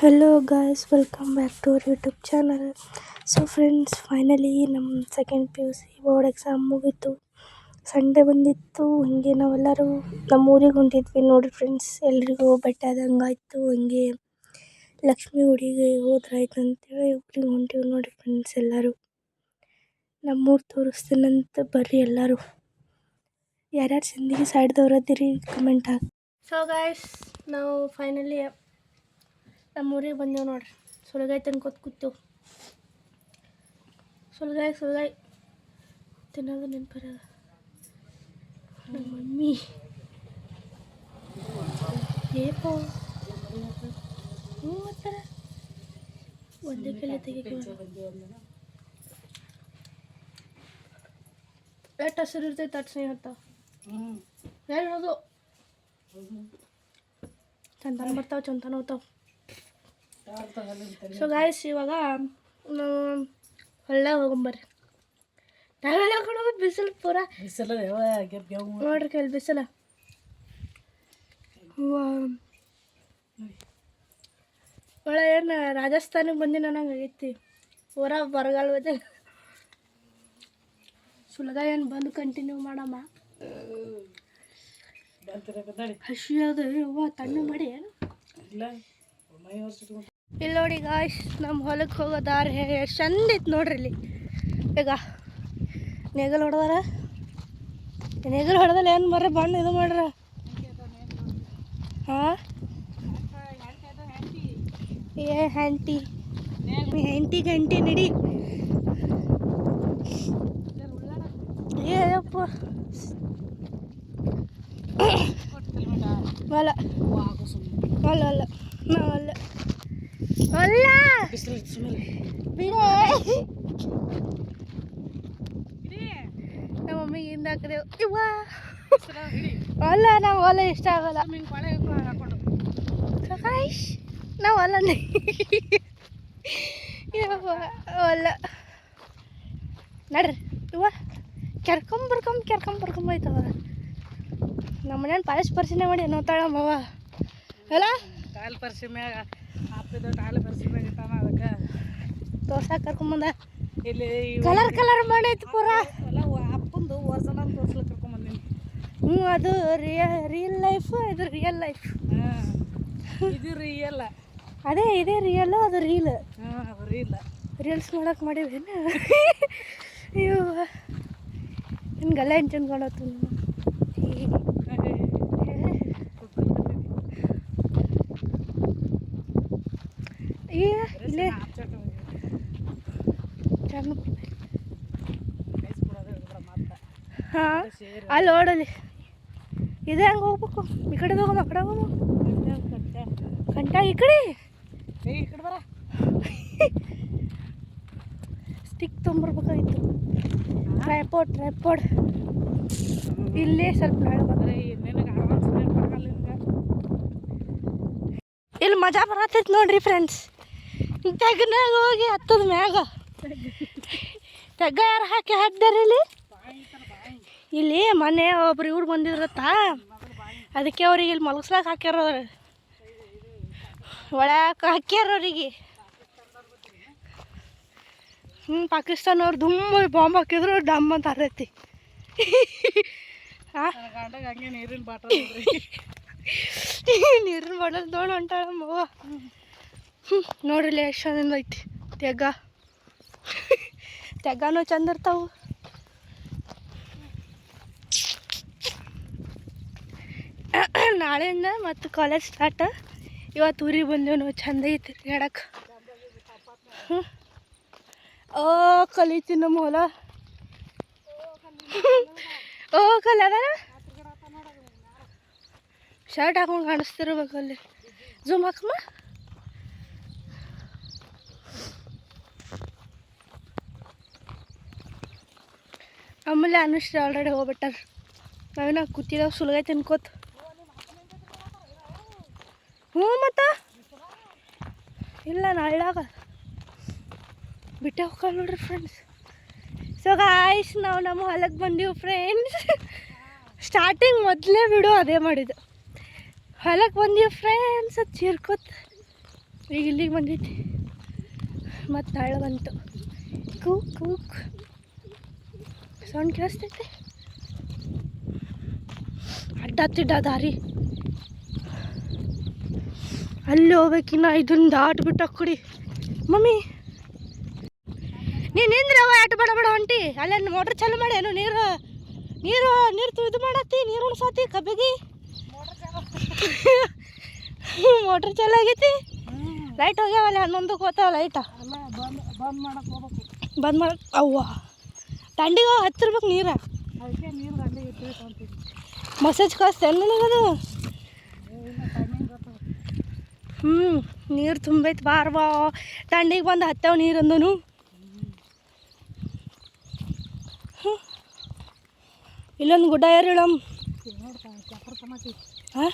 Hello guys, welcome back to our YouTube channel. So friends, finally ನಮ್ಮ second P U C board exam ಮುಗೀತು. Sunday ಬಂದಿತ್ತು. ಹಂಗೆ ನಾವೆಲ್ಲರೂ ನಮ್ಮ ಊರಿಗೆ ಹೊಂಟಿದ್ವಿ ನೋಡಿ ಫ್ರೆಂಡ್ಸ್. ಎಲ್ರಿಗೂ ಬೆಟ್ಟಾದಂಗೆ ಆಯಿತು. ಹಂಗೆ ಲಕ್ಷ್ಮೀ ಗುಡಿಗೆ ಹೋದ್ರಾಯ್ತು ಅಂತೇಳಿ ಊರಿಗೆ ಹೊಂಟಿವಿ ನೋಡಿ ಫ್ರೆಂಡ್ಸ್. ಎಲ್ಲರೂ ನಮ್ಮೂರು ತೋರಿಸ್ತೀನಂತ ಬರ್ರಿ ಎಲ್ಲರೂ. ಯಾರ್ಯಾರು ಸಿಂದಗಿ ಸೈಡ್ದವ್ರು ಅದಿರಿ ಕಮೆಂಟ್ ಹಾಕಿ. ಸೊ ಗಾಯ್ಸ್, ನಾವು ಫೈನಲಿ ನಮ್ಮ ಊರಿಗೆ ಬಂದೇವು ನೋಡ್ರಿ. ಸುಲಗಾಯಿ ತಿನ್ಕೋತ ಕೂತೇವು. ಸುಲಗಾಯಿ ತಿನ್ನೋದು ನೆನಪರ ನಮ್ಮ ಮಮ್ಮಿ ಏಪೋ ಮಾಡ್ತಾರ. ಒಂದೇ ಕೆಲೆ ತೆಗಿಕೆ ಎಷ್ಟು ಹಸಿರು ಇರ್ತೈತೆ ಅಷ್ಟು ಸ್ನೇಹ ಇರ್ತಾವ. ಹೇಳೋದು ಚಂದನ ಬರ್ತಾವೆ, ಚಂದನ ಹೋಗ್ತಾವೆ. ಸೊ ಗಾಯ್ಸ್, ಇವಾಗ ನಾವು ಹೊಳ್ಳೆ ಹೋಗೊಂಬರ್ರಿ. ನಾವೆಲ್ಲ ಕಡೆ ಬಿಸಿಲು ಪೂರ ಬಿಸಿಲು ನೋಡ್ರಿ. ಕೆಲ್ ಬಿಸಿಲ ಒಳ್ಳೆ ಏನು ರಾಜಸ್ಥಾನಿಗೆ ಬಂದಿನ ನಂಗೆ ಆಗೈತಿ. ಪೂರ ಬರಗಾಲ ಹೋದೆ. ಸುಲಗ ಏನು ಬಂದು ಕಂಟಿನ್ಯೂ ಮಾಡಮ್ಮ. ಹಸಿ ಅದು ಯವ್ವ ತಣ್ಣಗೆ ಮಾಡಿ ಏನು ಇಲ್ಲಿ ನೋಡಿ ಗಾಯ್ಸ್. ನಮ್ಮ ಹೊಲಕ್ಕೆ ಹೋಗೋ ದಾರಿ ಎಷ್ಟು ಚಂದ ಐತೆ ನೋಡ್ರಿ. ಇಲ್ಲಿ ಈಗ ನೇಗಲ್ ಹೊಡೆದಾರ. ನೇಗಲ್ ಹೊಡೆದಲ್ಲ ಏನು ಬರ್ರಿ ಬಣ್ಣ ಇದು ಮಾಡ್ರ. ಹಾಂ ಏ ಹ್ಯಾಂಟಿ ಗಂಟಿ ನಡಿ. ಏಪ್ಪ ಅಲ್ಲ ಅಲ್ಲ ಅಲ್ಲ ನಾವಲ್ಲ ಅಲ್ಲ ನಮ್ಮ ಮಮ್ಮಿಗೆ ಹಿಂದೆ ಹಾಕಿದೆವು. ಇವ ಅಲ್ಲ, ನಾವು ಹೊಲ ಇಷ್ಟ ಆಗಲ್ಲ. ನಾವು ಅಲ್ಲನೇ ಅಲ್ಲ ನಡ್ರಿ. ಇವ ಕೆರ್ಕೊಂಬರ್ಕೊಂಬೈತವ. ನಮ್ಮ ಮನೇನ ಪಾಲಿಸ್ ಪರಿಶೀಲನೆ ಮಾಡಿ ನೋಡ್ತಾಳಮ್ಮವ ಅಲ್ಲ. ಕಾಲು ಪರಿಸಿ ಮ್ಯಾಗ ಹಾಪಿದ ಕಾಲು ಪರಿಸಿ ಮ್ಯಾಗ ಇಟ್ಟಾನ. ಅದಕ್ಕೆ ತೋರ್ಸಾಕ ಕರ್ಕೊಂಬಂದ. ಇಲ್ಲಿ ಕಲರ್ ಮಾಡೈತಿ ಪೂರ. ಅಲ್ಲ ಅಪ್ಪಂದು ಒರ್ಜನ ತೋರ್ಸ್ಲಿಕ್ಕೆ ಕರ್ಕೊಂಬಂದಿನಿ. ಅದು ರಿಯಲ್ ಲೈಫ್, ಇದು ರಿಯಲ್ ಲೈಫ್. ಇದು ರಿಯಲ್. ಅದೇ ಇದೇ ರಿಯಲ್, ಅದು ರೀಲ್. ರೀಲ್ಸ್ ಮಾಡಕ್ಕೆ ಮಾಡೀವೇನು? ಅಯ್ಯೋ ಹಿಂಗೆಲ್ಲ ಏನು ತಿನ್ಕೊಂಡತ್ತು. ಇಲ್ಲೇ ಹಾಂ ಅಲ್ಲಿ ಓಡಲಿ ಇದೆ. ಹಂಗೆ ಹೋಗ್ಬೇಕು. ಈ ಕಡೆ ಹೋಗಮ್ಮ, ಆ ಕಡೆ ಹೋಗಮ್ಮ. ಗಂಟ ಈ ಕಡೆ ಬರ. ಸ್ಟಿಕ್ ತೊಗೊಂಬರ್ಬೇಕಾಗಿತ್ತು. ಟ್ರೈಪಾಡ್ ಇಲ್ಲೇ ಸ್ವಲ್ಪ ಇಲ್ಲಿ ಮಜಾ ಬರತೈತಿ ನೋಡ್ರಿ ಫ್ರೆಂಡ್ಸ್. ತೆಗ್ನಾಗ ಹೋಗಿ ಹತ್ತದ ಮ್ಯಾಗ ತೆಗ್ಗ ಯಾರು ಹಾಕಿ ಹಾಕ್ದಾರ ಇಲ್ಲಿ ಮೊನ್ನೆ ಒಬ್ರು ಇವ್ರು ಬಂದಿದ್ರತ್ತ. ಅದಕ್ಕೆ ಅವ್ರಿಗೆ ಇಲ್ಲಿ ಮಲಗ್ಸ್ಲಾಕ ಹಾಕ್ಯಾರವ್ರು. ಒಳಕ್ಕೆ ಹಾಕ್ಯಾರ ಅವ್ರಿಗೆ. ಪಾಕಿಸ್ತಾನವ್ರು ದುಮ್ಮ ಬಾಂಬ್ ಹಾಕಿದ್ರು ಡಮ್ ಅಂತ ಅರೈತಿ. ನೀರಿನ ಬಾಟಲ್ ತೊಗೊಂಡು ಹೊಂಟಾಳಮ್ಮವ್ವ. ನೋಡ್ರಿ ಎಷ್ಟು ಚಂದ ಐತಿ ತೆಗ್ಗಾನು ಚಂದ ಇರ್ತಾವು. ನಾಳೆಯಿಂದ ಮತ್ತು ಕಾಲೇಜ್ ಸ್ಟಾರ್ಟ್. ಇವತ್ತು ಊರಿಗೆ ಬಂದೇವು ನಾವು. ಚಂದ ಐತಿ ತಿರ್ಗಾಡಕ್ಕೆ. ಕಲಿತೀನಿ ನಮ್ಮ ಹೊಲ. ಕಲಿ ಅದ. ಶರ್ಟ್ ಹಾಕೊಂಡು ಕಾಣಿಸ್ತಿರ್ಬೇಕು ಅಲ್ಲಿ. ಝೂಮ್ ಹಾಕಮ್ಮ. ಆಮೇಲೆ ಅನುಶ್ರೀ ಆಲ್ರೆಡಿ ಹೋಗ್ಬಿಟ್ಟಾರ. ನಾವೇನ ಕೂತಿದ್ದಾವೆ ಸುಲಗಾಯಿ ತಿನ್ಕೋತ. ಮತ್ತು ಇಲ್ಲ ನಾಳಾಗ ಬಿಟ್ಟೆ ಹೋಗಲ್ಲ ನೋಡ್ರಿ ಫ್ರೆಂಡ್ಸ್. ಸೊ ಗಾಯ್ಸ್, ನಾವು ನಮ್ಮ ಹೊಲಕ್ಕೆ ಬಂದೀವಿ ಫ್ರೆಂಡ್ಸ್. ಸ್ಟಾರ್ಟಿಂಗ್ ಮೊದಲೇ ವಿಡಿಯೋ ಅದೇ ಮಾಡಿದ್ದು. ಹೊಲಕ್ಕೆ ಬಂದೀವಿ ಫ್ರೆಂಡ್ಸ್. ಚೀರ್ಕೋತ ಈಗ ಇಲ್ಲಿಗೆ ಬಂದೈತಿ ಮತ್ತು ಹಳ್ಳ ಬಂತು. ಕೂಕ್ ಕೂಕ್ ಸೌಂಡ್ ಕೇಳಿಸ್ತೈತಿ. ಅಡ್ಡ ದಾರಿ ಅಲ್ಲಿ ಹೋಗ್ಬೇಕಿನ್ನ ಇದನ್ನ ದಾಟ್ಬಿಟ್ಟು ಅಕ್ಕಡಿ. ಮಮ್ಮಿ ನೀನು ನಿಂದ್ರವ ಆಟ ಬಡ ಹೊಂಟಿ ಅಲ್ಲೇ ಮೋಟ್ರ್ ಚಾಲು ಮಾಡಿ ಏನು ನೀರು ನೀರು ನೀರು ಇದು ಮಾಡತ್ತಿ ನೀರು ಉಣ್ಸತ್ತಿ ಕಬ್ಬಿಗೆ. ಮೋಟ್ರ್ ಚಾಲು ಆಗೈತಿ. ಲೈಟ್ ಹೋಗ್ಯಾವಲ್ಲ 11ಕ್ಕೆ ಹೋಗ್ತಾವ ಲೈಟ. ಬಂದ್ ಮಾಡಕ್ಕೆ ಅವ್ವ ದಂಡಿಗೆ ಹತ್ತಿರ್ಬೇಕು ನೀರು. ಮಸಾಜ್ ಕಳಿಸ್ತೇನೆ ನನಗದು. ನೀರು ತುಂಬೈತಿ ಬಾರ್ ಬಾ ದಂಡಿಗೆ ಬಂದು ಹತ್ತವ ನೀರಂದನು. ಇಲ್ಲೊಂದು ಗುಡ್ಡ ಏರಿಳಮ್. ಹಾಂ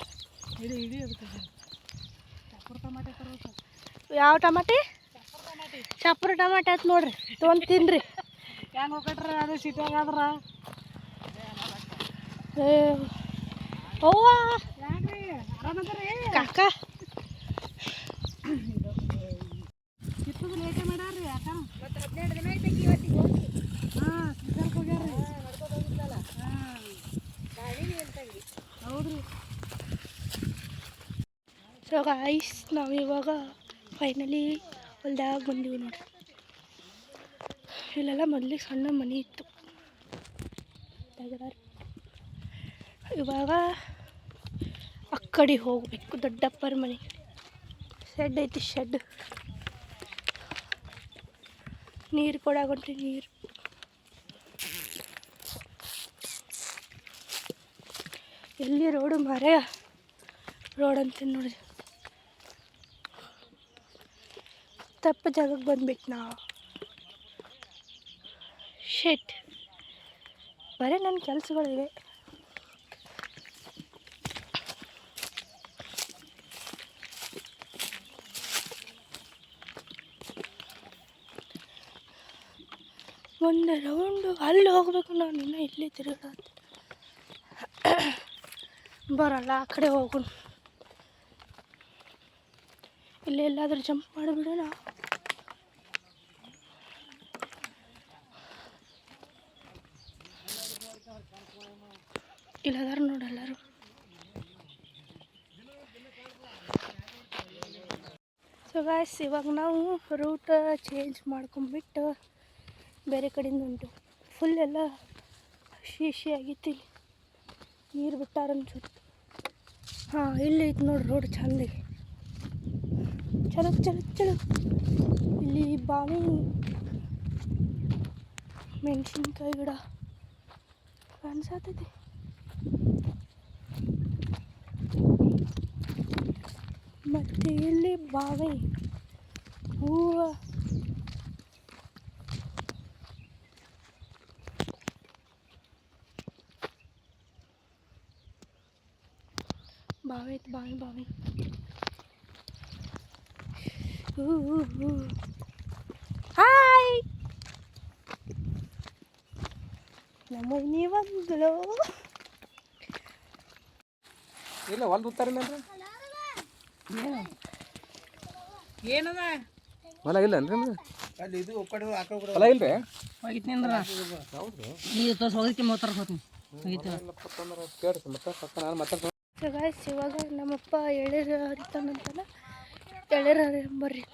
ಯಾವ ಟಮಾಟಿ? ಚಾಪುರ ಟಮಾಟೆ ಆಯ್ತು ನೋಡ್ರಿ, ತೊಗೊಂಡು ತಿನ್ರಿ. ಹೆಂಗೆ ಹೋಗ್ಬಿಟ್ರಿ ಅದು ಸಿಟಿಯಾಗಾದ್ರ. ಅವ್ವ ಕಾಕ ಲೇಟೇ ಮಾಡ್ಯಾರ್ರಿ ಯಾಕ ಮತ್ತು 12 ದಿನ ಐತೈತಿ ಇವತ್ತಿಗೆ ಹೋಗಿ. ಹಾಂ ಸೀಸನ್ಗೆ ಹೋಗ್ಯಾರ್ರಿ. ಹೌದ್ರಿ. ಸೊ ಗೈಸ್ ನಾವು ಇವಾಗ ಫೈನಲಿ ಹೊಲ್ದಾಗ ಬಂದೀವಿ ನೋಡಿ. ಇಲ್ಲೆಲ್ಲ ಮೊದಲಿಗೆ ಸಣ್ಣ ಮನೆ ಇತ್ತು. ಇವಾಗ ಆ ಕಡೆ ಹೋಗಬೇಕು ದೊಡ್ಡಪ್ಪರ ಮನೆ. ಶೆಡ್ ಐತಿ ಶೆಡ್. ನೀರು ಕೊಡಾಗೊಂಡ್ರಿ ನೀರು. ಎಲ್ಲಿ ರೋಡು ಮರೆ ರೋಡ್ ಅಂತ ನೋಡಿ. ತಪ್ಪ ಜಾಗಕ್ಕೆ ಬಂದ್ಬಿಟ್ಟು ನಾವು ಶೆಟ್ ಬರೀ ನನ್ನ ಕೆಲಸಗಳಿವೆ. ಒಂದು ರೌಂಡು ಅಲ್ಲಿ ಹೋಗ್ಬೇಕು. ನಾನು ಇನ್ನೂ ಇಲ್ಲೇ ತಿರುಗಾಡ ಬರಲ್ಲ. ಆ ಕಡೆ ಹೋಗೋಣ. ಇಲ್ಲೆಲ್ಲಾದ್ರೂ ಜಂಪ್ ಮಾಡಿಬಿಡೋಣ. ಇಲ್ಲದಾರ ನೋಡಲ್ಲರು. ಸೊ ಗಾಯ್ಸ್ ಇವಾಗ ನಾವು ರೂಟ್ ಚೇಂಜ್ ಮಾಡ್ಕೊಂಬಿಟ್ಟು ಬೇರೆ ಕಡೆಯಿಂದ ಉಂಟು. ಫುಲ್ ಎಲ್ಲ ಹಸಿ ಆಗೈತಿ. ನೀರು ಬಿಟ್ಟಾರ ಅನ್ಸುತ್ತೆ. ಹಾಂ ಇಲ್ಲಿ ಐತೆ ನೋಡ್ರಿ ರೋಡ್ ಚಂದಾಗಿ. ಚಲೋ ಚಲೋ ಚಲೋ. ಇಲ್ಲಿ ಬಾವಿ, ಮೆಣಸಿನ್ಕಾಯಿ ಗಿಡ ಕಾಣಿಸತೈತಿ. ಮತ್ತು ಇಲ್ಲಿ ಬಾವಿ ಹೂವು. ಬಾವಿ ಐತಿ ಬಾವಿ. ಹಾಯ್ ನಮ್ಮ ನೀವಂದಲೋ ಇಲ್ಲ ಹೊಲ್ದು ಉತ್ತಾರೆ ಏನದ ಹೊಲ ಇಲ್ಲ ಅಂದ್ರೆ ಅಲ್ಲಿ ಇದು ಒಕ್ಕಡೆ ಆಕಳ ಕೂಡ ಹೊಲ ಇಲ್ರಿ. ಹೋಗಿತ್ನಿ ಅಂದ್ರೆ ಹೌದು ನೀರು ತೋರ್ಸ್ ಹೋಗಿಕ್ಕೆ ಮಾತಾಡ ಹೋಗ್ತೀನಿ. ಕೇಳ್ರಿ ಮತ್ತೆ ನಾನು ಮಾತಾಡ್ತೀನಿ. ಸೊ ಗಾಯ್ಸ್ ಇವಾಗ ನಮ್ಮಪ್ಪ ಎಳೀರು ಹರಿತಾನಂತಲ್ಲ, ಎಳೀರು ಹರಿಯಂಬರ್ರಿ.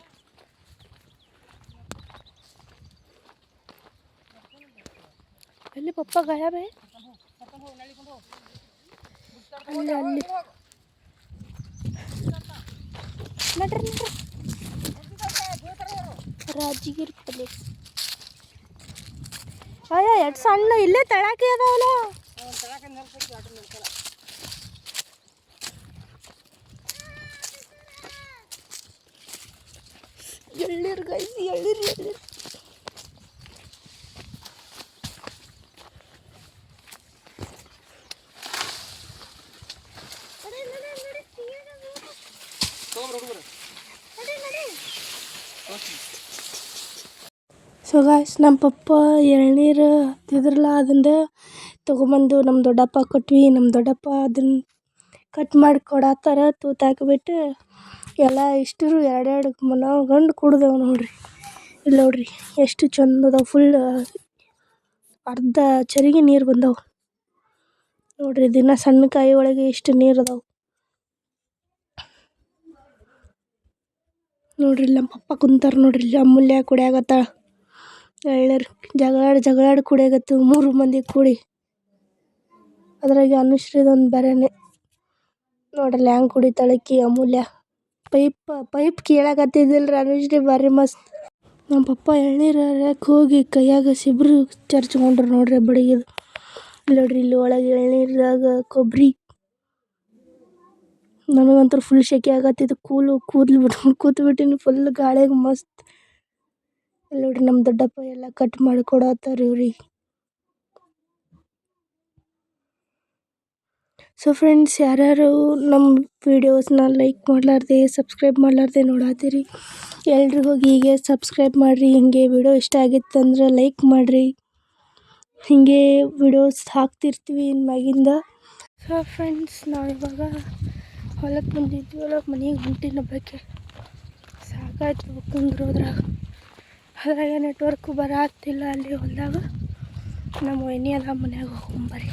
ಎಲ್ಲಿ ಪಪ್ಪ ಗಾಯಬೇ? ಅಲ್ಲಿ ಅಲ್ಲಿ ನಡ್ರಿ ರಾಜಗಿರಿ ಪಲ್ಲೆ. ಅಯ್ಯ ಎಷ್ಟು ಸಣ್ಣ ಇಲ್ಲೇ ತಳಾಕಿ ಅದಾವಲ್ಲ. ಎಳ್ಳೀರು ಗೈಸ್, ಎಳ್ಳೀರು. ಸೊ ಗಾಯ್ಸ್ ನಮ್ಮ ಪಪ್ಪ ಎಳ್ನೀರು ಹತ್ತಿದ್ರಲ್ಲ ಅದನ್ನ ತೊಗೊಂಬಂದು ನಮ್ಮ ದೊಡ್ಡಪ್ಪ ಕೊಟ್ವಿ. ನಮ್ಮ ದೊಡ್ಡಪ್ಪ ಅದನ್ನು ಕಟ್ ಮಾಡಿ ಕೊಡತ್ತಾರ. ತೂತು ಹಾಕಿಬಿಟ್ಟು ಎಲ್ಲ ಇಷ್ಟರು ಎರಡೆರಡು ನಾವು ಗಂಡು ಕುಡ್ದೇವು ನೋಡ್ರಿ. ಇಲ್ಲಿ ನೋಡ್ರಿ ಎಷ್ಟು ಚಂದ ಅದಾವ. ಫುಲ್ ಅರ್ಧ ಚರಿಗೆ ನೀರು ಬಂದವು ನೋಡ್ರಿ. ದಿನ ಸಣ್ಣ ಕಾಯಿ ಒಳಗೆ ಇಷ್ಟು ನೀರು ಅದಾವು ನೋಡ್ರಿ. ನಮ್ಮ ಪಪ್ಪ ಕುಂತಾರ ನೋಡ್ರಿ. ಅಮೂಲ್ಯ ಕುಡಿಯಾಗತ್ತಾಳ ಎಳ್ನೀರು. ಜಗಳಾಡಿ ಕುಡಿಯಾಗತ್ತು 3 ಮಂದಿ ಕೂಡಿ. ಅದ್ರಾಗ ಅನುಶ್ರೀದೊಂದು ಬೇರೆನೆ ನೋಡ್ರಲ್ಲ ಹೆಂಗೆ ಕುಡಿತಾಳಕಿ ಅಮೂಲ್ಯ. ಪೈಪ್ ಕೇಳಾಕತ್ತಿದ್ದಿಲ್ರಿ ಅನುಶ್ರೀ ಭಾರಿ ಮಸ್ತ್. ನಮ್ಮ ಪಪ್ಪ ಎಳ್ನೀರು ಹರಿಯಕ್ಕೆ ಹೋಗಿ ಕೈಯಾಗ ಸಿಬ್ರು ಚರ್ಚ್ಕೊಂಡ್ರು ನೋಡ್ರಿ ಬಡಿಗಿದು. ನೋಡ್ರಿ ಇಲ್ಲಿ ಒಳಗೆ ಎಳ್ನೀರಾಗ ಕೊಬ್ಬರಿ. ನನಗಂತೂ ಫುಲ್ ಶೆಕೆ ಆಗತ್ತಿದ್ದು. ಕೂದಲು ಬಿಟ್ಕೊಂಡು ಕೂತ್ಬಿಟ್ಟಿನಿ ಫುಲ್ ಗಾಳಿಗೆ ಮಸ್ತ್. ಇಲ್ಲಿ ನೋಡ್ರಿ ನಮ್ಮ ದೊಡ್ಡಪ್ಪ ಎಲ್ಲ ಕಟ್ ಮಾಡಿ ಕೊಡತ್ತಾರ ಇವ್ರಿಗೆ. ಸೊ ಫ್ರೆಂಡ್ಸ್, ಯಾರ್ಯಾರು ನಮ್ಮ ವೀಡಿಯೋಸ್ನ ಲೈಕ್ ಮಾಡಲಾರ್ದೆ ಸಬ್ಸ್ಕ್ರೈಬ್ ಮಾಡಲಾರ್ದೆ ನೋಡತ್ತೀರಿ, ಎಲ್ರಿಗೂ ಹೋಗಿ ಹೀಗೆ ಸಬ್ಸ್ಕ್ರೈಬ್ ಮಾಡಿರಿ. ಹೀಗೆ ವಿಡಿಯೋ ಇಷ್ಟ ಆಗಿತ್ತಂದ್ರೆ ಲೈಕ್ ಮಾಡಿರಿ. ಹೀಗೆ ವಿಡಿಯೋಸ್ ಹಾಕ್ತಿರ್ತೀವಿ ಇನ್ಮ್ಯಾಗಿಂದ. ಸೊ ಫ್ರೆಂಡ್ಸ್, ನಾವಿವಾಗ ಹೊಲಕ್ಕೆ ಬಂದಿದ್ವಿ. ಹೊಲಕ್ಕೆ ಮನೆಗೆ ಹೊಂಟಿನ ಹಬ್ಬಕ್ಕೆ ಸಾಕಾಯ್ತು ಕುಂದ್ರೋದ್ರಾಗ. ಅದ್ರಾಗ ನೆಟ್ವರ್ಕು ಬರತ್ತಿಲ್ಲ ಅಲ್ಲಿ ಹೊಲದಾಗ. ನಮ್ಮ ವೈನಿ ಅದ ಮನ್ಯಾಗ ಹೋಗ್ಬರ್ರಿ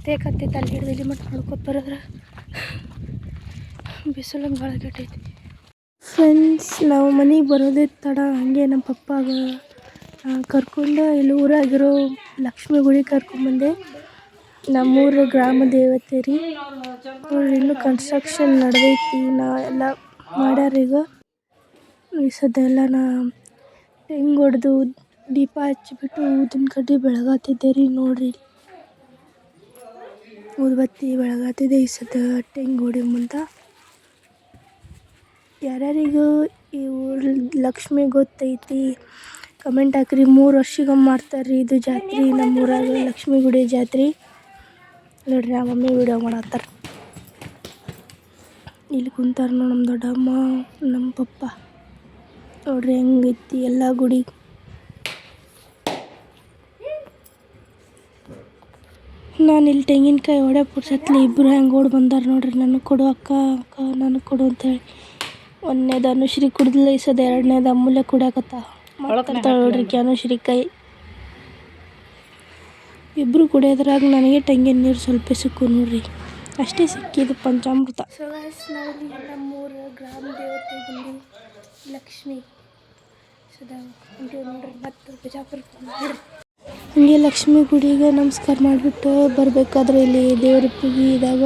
ತೇಕತ್ತೈತೆ. ಅಲ್ಲಿ ಹಿಡಿದು ಇಲ್ಲಿ ಮಟ್ಟ ನೋಡ್ಕೊತ ಬರೋದ್ರ ಬಿಸಿಲು ಭಾಳ ಕೆಟ್ಟೈತಿ. ಫ್ರೆಂಡ್ಸ್, ನಾವು ಮನೆಗೆ ಬರೋದೇ ತಡ. ಹಾಗೆ ನಮ್ಮ ಪಪ್ಪಾಗ ಕರ್ಕೊಂಡು ಇಲ್ಲಿ ಊರಾಗಿರೋ ಲಕ್ಷ್ಮೀ ಗುಡಿ ಕರ್ಕೊಂಡ್ಬಂದೆ. ನಮ್ಮೂರ ಗ್ರಾಮ ದೇವತೆ ರೀ. ಇನ್ನೂ ಕನ್ಸ್ಟ್ರಕ್ಷನ್ ನಡೆದೈತಿ. ಎಲ್ಲ ಮಾಡ್ಯಾರ ಈಗ. ಈ ಸದ್ಯ ಎಲ್ಲ ತೆಂಗು ಹೊಡೆದು ದೀಪ ಹಚ್ಚಿಬಿಟ್ಟು ಊದಿನ ಕಡ್ಡಿ ಬೆಳಗಾತಿದ್ದೆ ರೀ. ನೋಡ್ರಿ ಊದುಬತ್ತಿ ಬೆಳಗಾತಿದ್ದೆ ಈ ಸದ್ಯ ತೆಂಗು ಹೊಡಿ ಮುಂದ. ಯಾರ್ಯಾರಿಗೂ ಈ ಊರು ಲಕ್ಷ್ಮಿ ಗೊತ್ತೈತಿ ಕಮೆಂಟ್ ಹಾಕ್ರಿ. 3 ವರ್ಷಿಗೊಮ್ಮೆ ಮಾಡ್ತಾರ್ರಿ ಇದು ಜಾತ್ರೆ ನಮ್ಮೂರಾಗ, ಲಕ್ಷ್ಮೀ ಗುಡಿ ಜಾತ್ರೆ. ನೋಡ್ರಿ ನಮ್ಮ ಮಮ್ಮಿ ವಿಡಿಯೋ ಮಾಡತ್ತಾರ. ಇಲ್ಲಿ ಕುಂತಾರ ನಮ್ಮ ದೊಡ್ಡಮ್ಮ ನಮ್ಮ ಪಪ್ಪ. ನೋಡ್ರಿ ಹೆಂಗೈತಿ ಎಲ್ಲ ಗುಡಿ. ನಾನು ಇಲ್ಲಿ ತೆಂಗಿನಕಾಯಿ ಹೊಡೆ ಪುಡ್ಸತ್ಲಿ ಇಬ್ಬರು ಹೆಂಗೆ ಓಡಿ ಬಂದಾರ ನೋಡ್ರಿ. ನನಗೆ ಕೊಡು ಅಕ್ಕ ನನಗೆ ಕೊಡು ಅಂತೇಳಿ. ಒಂದನೇದು ಅನುಶ್ರೀ ಕುಡ್ದಿಲ್ಲ ಈ ಸದ. ಎರಡನೇದು ಅಮೂಲ್ಯ ಕುಡಿಯಾಕತ್ತ ಮಾಡ್ತಾಳೆ ನೋಡ್ರಿ ಅನುಶ್ರೀ ಕೈ. ಇಬ್ಬರು ಕುಡಿಯೋದ್ರಾಗ ನನಗೆ ತೆಂಗಿನ ನೀರು ಸ್ವಲ್ಪ ಸಿಕ್ಕು ನೋಡ್ರಿ. ಅಷ್ಟೇ ಸಿಕ್ಕಿದ್ದು ಪಂಚಾಮೃತ. ಸೊ ಗೈಸ್, ನಾವಿಲ್ಲಿ ನಮ್ಮೂರ ಗ್ರಾಮ ದೇವತೆ ಬಂದು ಲಕ್ಷ್ಮಿ ಸದಾ ಹೊಂಟೀವಿ ನೋಡ್ರಿ. ಮತ್ತು ಬಿಜಾಪುರಕ್ಕೆ ನೋಡ್ರಿ. ಹಂಗೆ ಲಕ್ಷ್ಮಿ ಗುಡಿಗೆ ನಮಸ್ಕಾರ ಮಾಡಿಬಿಟ್ಟು ಬರಬೇಕಾದ್ರೆ ಇಲ್ಲಿ ದೇವ್ರಪ್ಪಿಗೆ ಇದಾಗ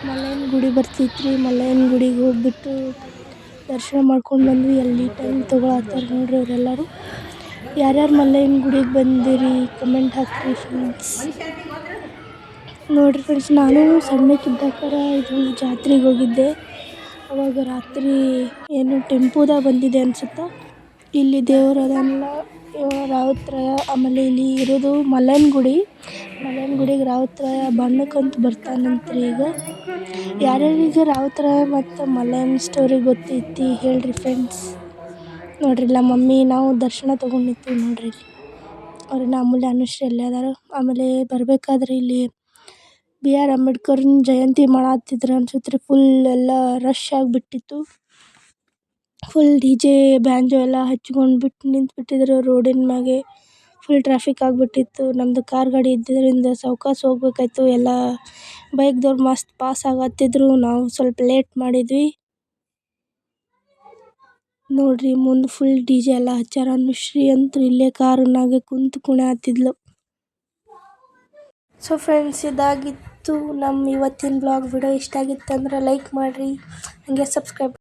ಮಲ್ಲಯ್ಯನ ಗುಡಿ ಬರ್ತೈತ್ರಿ. ಮಲ್ಲಯ್ಯನ ಗುಡಿಗೆ ಹೋಗ್ಬಿಟ್ಟು ದರ್ಶನ ಮಾಡ್ಕೊಂಡು ಬಂದ್ವಿ. ಅಲ್ಲಿ ಟೈಮ್ ತೊಗೊಳತ್ತಾರ ನೋಡ್ರಿ ಅವರೆಲ್ಲರೂ. ಯಾರ್ಯಾರು ಮಲ್ಲಯ್ಯನ ಗುಡಿಗೆ ಬಂದಿರಿ ಕಮೆಂಟ್ ಹಾಕ್ರಿ ಫ್ರೆಂಡ್ಸ್. ನೋಡಿರಿ ಫ್ರೆಂಡ್ಸ್, ನಾನು ಸಣ್ಣಕ್ಕಿದ್ದಾಕರ ಇದು ಜಾತ್ರೆಗೆ ಹೋಗಿದ್ದೆ. ಅವಾಗ ರಾತ್ರಿ ಏನು ಟೆಂಪೋದಾಗ ಬಂದಿದೆ ಅನ್ಸುತ್ತೆ. ಇಲ್ಲಿ ದೇವರು ಅದನ್ನೆಲ್ಲ ರಾವುತರಾಯ. ಆಮೇಲೆ ಇಲ್ಲಿ ಇರೋದು ಮಲ್ಲಯ್ಯನ ಗುಡಿ. ಮಲ್ಲಯ್ಯನ ಗುಡಿಗೆ ರಾವುತರಾಯ ಬಣ್ಣಕ್ಕಂತೂ ಬರ್ತಾನಂತ್ರಿ ಈಗ. ಯಾರ್ಯಾರಿಗೆ ರಾವುತರಾಯ ಮತ್ತು ಮಲ್ಲಯ್ಯನ ಸ್ಟೋರಿ ಗೊತ್ತೈತಿ ಹೇಳ್ರಿ ಫ್ರೆಂಡ್ಸ್. ನೋಡ್ರಿ ನಮ್ಮ ಮಮ್ಮಿ ನಾವು ದರ್ಶನ ತೊಗೊಂಡು ನಿಂತೀವಿ ನೋಡ್ರಿ. ಇಲ್ಲಿ ಅವ್ರನ್ನ ಅಮೂಲ್ಯ ಅನುಶ್ರೀ ಅಲ್ಲೇ ಅದಾರ. ಆಮೇಲೆ ಬರಬೇಕಾದ್ರೆ ಇಲ್ಲಿ BR ಅಂಬೇಡ್ಕರ್ನ ಜಯಂತಿ ಮಾಡತ್ತಿದ್ರು ಅನ್ಸುತ್ತೆ ರೀ. ಫುಲ್ ಎಲ್ಲ ರಶ್ ಆಗಿಬಿಟ್ಟಿತ್ತು. ಫುಲ್ DJ ಬ್ಯಾಂಜೋ ಎಲ್ಲ ಹಚ್ಕೊಂಡು ನಿಂತ್ಬಿಟ್ಟಿದ್ರು ರೋಡಿನ ಮ್ಯಾಗೆ. ಫುಲ್ ಟ್ರಾಫಿಕ್ ಆಗಿಬಿಟ್ಟಿತ್ತು. ನಮ್ಮದು ಕಾರ್ ಗಾಡಿ ಇದ್ದಿದ್ದರಿಂದ ಸಾವ್ಕಾಶ ಹೋಗ್ಬೇಕಾಯ್ತು. ಎಲ್ಲ ಬೈಕ್ದವ್ರು ಮಸ್ತ್ ಪಾಸ್ ಆಗತ್ತಿದ್ರು. ನಾವು ಸ್ವಲ್ಪ ಲೇಟ್ ಮಾಡಿದ್ವಿ ನೋಡ್ರಿ. ಮುಂದೆ ಫುಲ್ DJ ಎಲ್ಲ ಹಚ್ಚಾರ. ಅನುಶ್ರೀ ಅಂತೂ ಇಲ್ಲೇ ಕಾರಿನಾಗೆ ಕುಂತು ಕುಣಿಯತ್ತಿದ್ಲು. ಸೊ ಫ್ರೆಂಡ್ಸ್, ಇದಾಗಿತ್ತು ನಮ್ಮ ಇವತ್ತಿನ ಬ್ಲಾಗ್. ವಿಡಿಯೋ ಇಷ್ಟ ಆಗಿತ್ತಂದ್ರೆ ಲೈಕ್ ಮಾಡಿರಿ, ಹಾಗೆ ಸಬ್ಸ್ಕ್ರೈಬ್